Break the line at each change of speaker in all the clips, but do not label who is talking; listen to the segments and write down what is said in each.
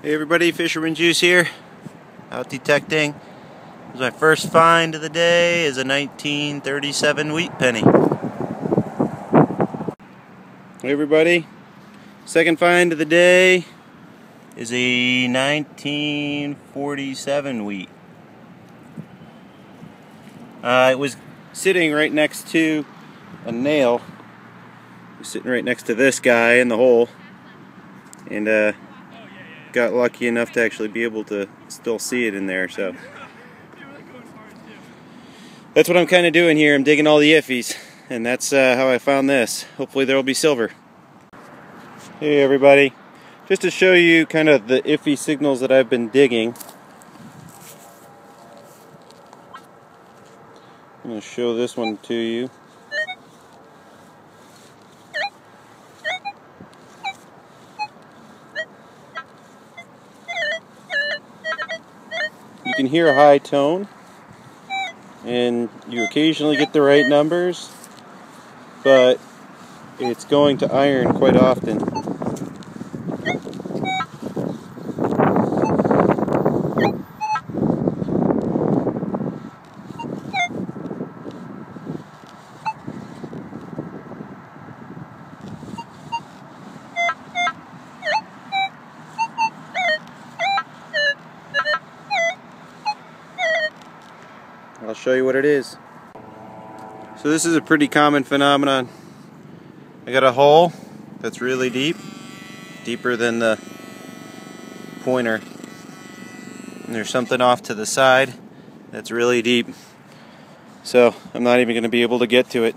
Hey everybody, Fisherman Juice here, out detecting. This is my first find of the day, is a 1937 wheat penny. Hey everybody, second find of the day is a 1947 wheat. It was sitting right next to a nail. It was sitting right next to this guy in the hole, and got lucky enough to actually be able to still see it in there. So that's what I'm kind of doing here. I'm digging all the iffies, and that's how I found this. Hopefully there will be silver. Hey everybody, just to show you kind of the iffy signals that I've been digging, I'm going to show this one to you. You can hear a high tone, and you occasionally get the right numbers, but it's going to iron quite often. I'll show you what it is. So this is a pretty common phenomenon. I got a hole that's really deep, deeper than the pointer, and there's something off to the side that's really deep, so I'm not even going to be able to get to it.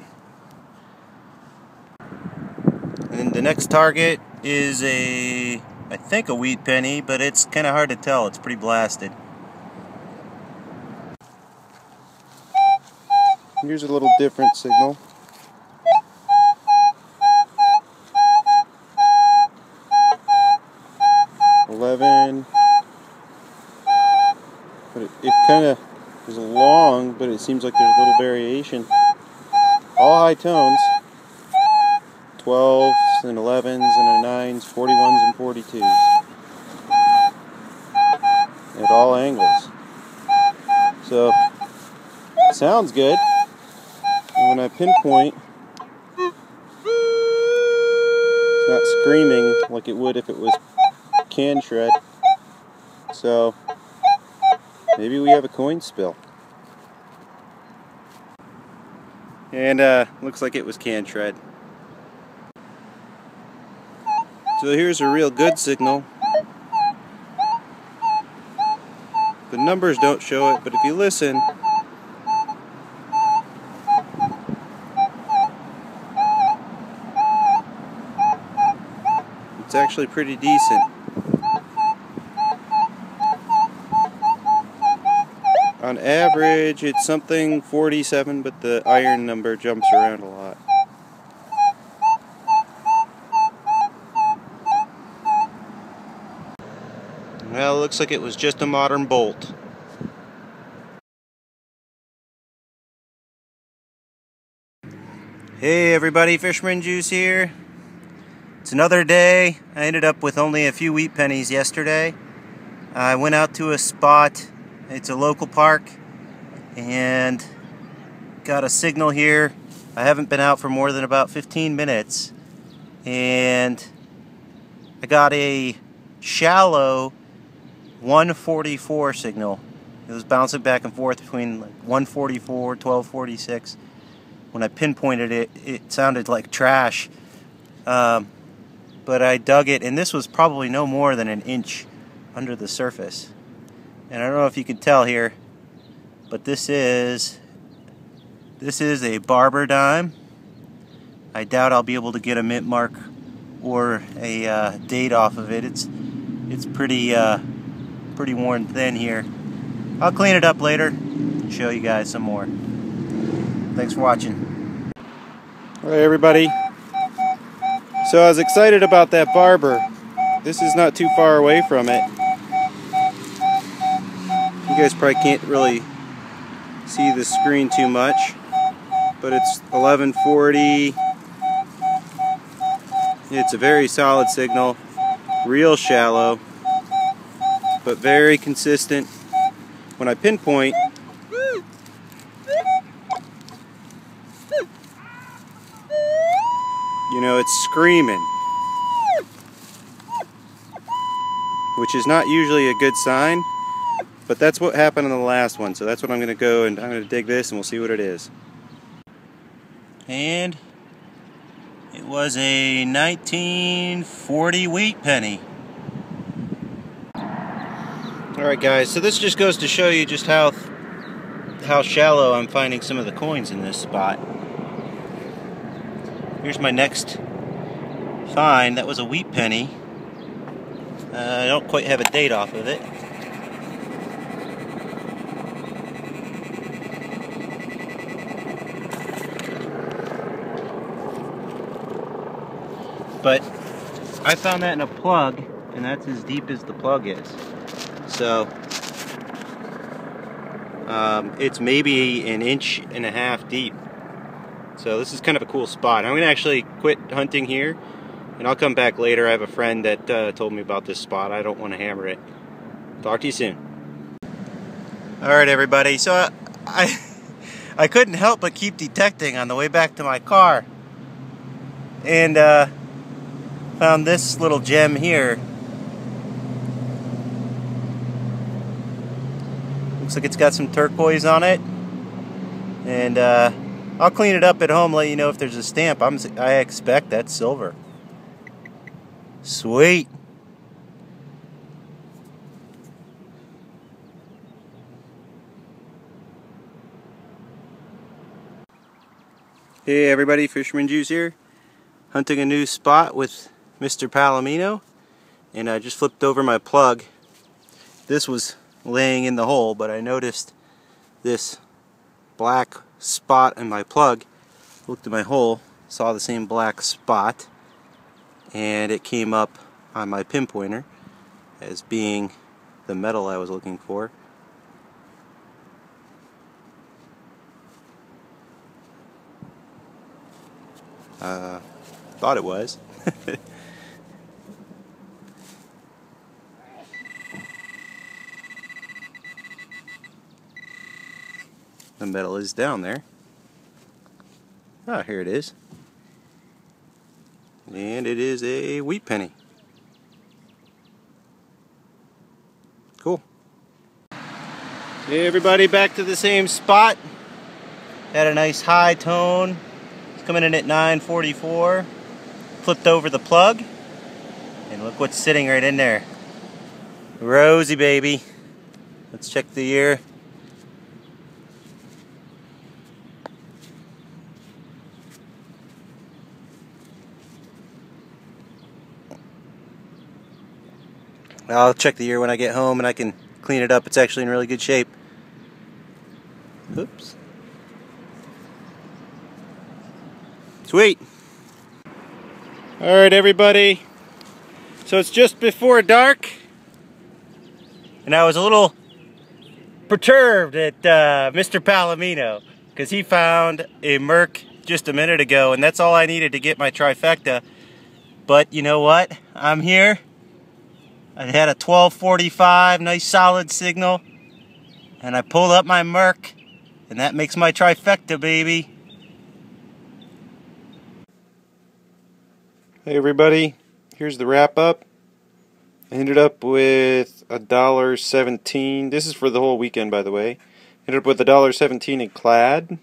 And the next target is I think a wheat penny, but it's kind of hard to tell. It's pretty blasted. Here's a little different signal. $11, but it kind of is long, but it seems like there's a little variation. All high tones, 12s and 11s and 9s, 41s and 42s, at all angles. So it sounds good. And when I pinpoint, it's not screaming like it would if it was can shred. So maybe we have a coin spill. And looks like it was can shred. So here's a real good signal. The numbers don't show it, but if you listen, it's actually pretty decent. On average, it's something 47, but the iron number jumps around a lot. Well, it looks like it was just a modern bolt. Hey everybody, Fisherman Juice here. It's another day. I ended up with only a few wheat pennies yesterday. I went out to a spot. It's a local park, and got a signal here. I haven't been out for more than about 15 minutes, and I got a shallow 144 signal. It was bouncing back and forth between like 144, 1246. When I pinpointed it, it sounded like trash. But I dug it, and this was probably no more than an inch under the surface. And I don't know if you can tell here, but this is a barber dime. I doubt I'll be able to get a mint mark or a date off of it. It's pretty worn thin here. I'll clean it up later and show you guys some more. Thanks for watching. Hey everybody. So I was excited about that barber. This is not too far away from it. You guys probably can't really see the screen too much, but it's 1140. It's a very solid signal, real shallow. but very consistent. When I pinpoint, you know, it's screaming, which is not usually a good sign, but that's what happened in the last one. So that's what I'm going to go, and I'm going to dig this and we'll see what it is. And it was a 1940 wheat penny. Alright guys, so this just goes to show you just how shallow I'm finding some of the coins in this spot. Here's my next find. That was a wheat penny. I don't quite have a date off of it. But I found that in a plug, and that's as deep as the plug is. So it's maybe 1.5 inches deep. So this is kind of a cool spot. I'm going to actually quit hunting here, and I'll come back later. I have a friend that told me about this spot. I don't want to hammer it. Talk to you soon. Alright everybody, so I couldn't help but keep detecting on the way back to my car. And found this little gem here. Looks like it's got some turquoise on it. And I'll clean it up at home, let you know if there's a stamp. I expect that's silver. Sweet. Hey everybody, Fisherman Juice here. Hunting a new spot with Mr. Palomino. And I just flipped over my plug. This was laying in the hole, but I noticed this black spot in my plug. Looked at my hole, saw the same black spot, and it came up on my pinpointer as being the metal I was looking for. Thought it was. The metal is down there. Ah, here it is. And it is a wheat penny. Cool. Hey everybody, back to the same spot. Had a nice high tone. It's coming in at 944. Flipped over the plug. And look what's sitting right in there. Rosy baby. Let's check the year. I'll check the year when I get home and I can clean it up. It's actually in really good shape. Oops. Sweet. Alright everybody. So it's just before dark. And I was a little perturbed at Mr. Palomino because he found a Merc just a minute ago, and that's all I needed to get my trifecta. But you know what? I'm here. I had a 1245, nice solid signal, and I pulled up my Merc, and that makes my trifecta, baby. Hey everybody, here's the wrap up. I ended up with $1.17. This is for the whole weekend, by the way. Ended up with $1.17 in clad.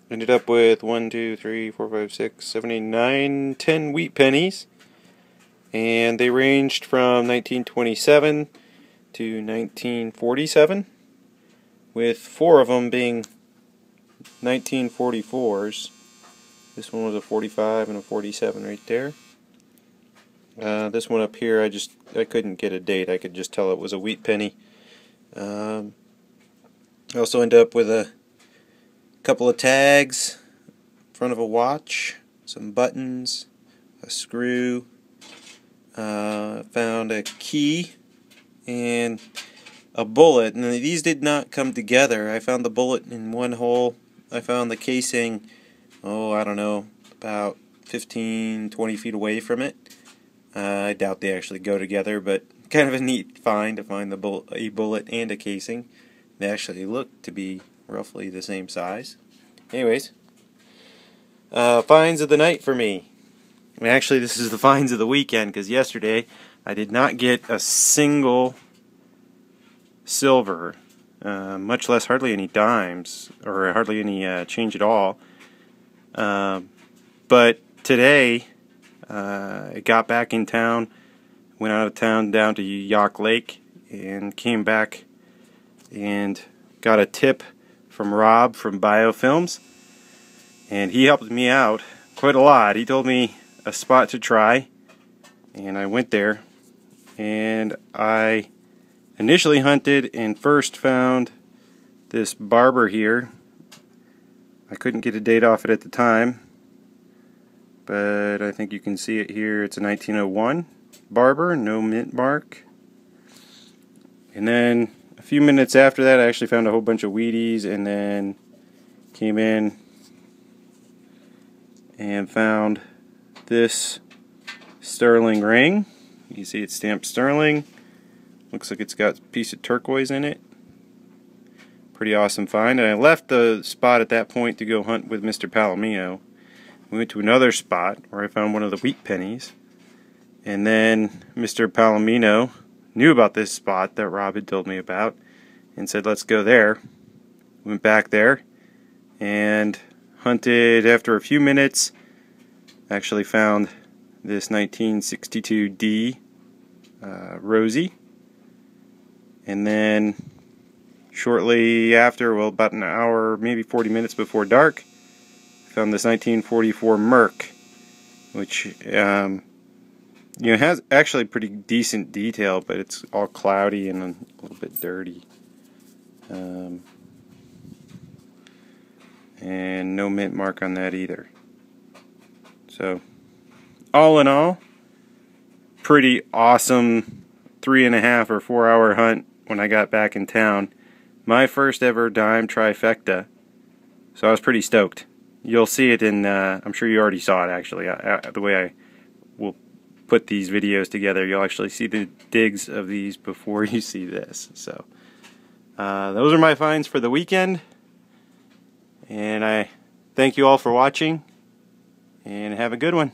Ended up with 1, 2, 3, 4, 5, 6, 7, 8, 9, 10 wheat pennies. And they ranged from 1927 to 1947, with 4 of them being 1944s. This one was a 45 and a 47 right there. This one up here, I couldn't get a date. I could just tell it was a wheat penny. I also ended up with a couple of tags, front of a watch, some buttons, a screw. Found a key and a bullet, and these did not come together. I found the bullet in one hole. I found the casing, I don't know, about 15-20 feet away from it. I doubt they actually go together, but kind of a neat find to find a bullet and a casing. They actually look to be roughly the same size. Anyways, finds of the night for me. I mean, actually, this is the finds of the weekend, because yesterday I did not get a single silver, much less hardly any dimes, or hardly any change at all. But today, I got back in town, went out of town down to Yacht Lake, and came back and got a tip from Rob from Biofilmz, and he helped me out quite a lot. He told me a spot to try, and I went there, and I initially hunted and first found this barber here. I couldn't get a date off it at the time, but I think you can see it here. It's a 1901 barber, no mint mark. And then a few minutes after that, I actually found a whole bunch of Wheaties, and then came in and found this sterling ring. You see it's stamped sterling. Looks like it's got a piece of turquoise in it. Pretty awesome find. And I left the spot at that point to go hunt with Mr. Palomino. We went to another spot where I found one of the wheat pennies. And then Mr. Palomino knew about this spot that Rob had told me about and said, let's go there. Went back there and hunted. After a few minutes, actually found this 1962D Rosie. And then shortly after, well, about an hour, maybe 40 minutes before dark, found this 1944 Merc, which you know, has actually pretty decent detail, but it's all cloudy and a little bit dirty. And no mint mark on that either. So, all in all, pretty awesome 3.5 or 4 hour hunt when I got back in town. My first ever Dime Trifecta. So I was pretty stoked. You'll see it in, I'm sure you already saw it actually, the way I will put these videos together. You'll actually see the digs of these before you see this. So those are my finds for the weekend, and I thank you all for watching, and have a good one.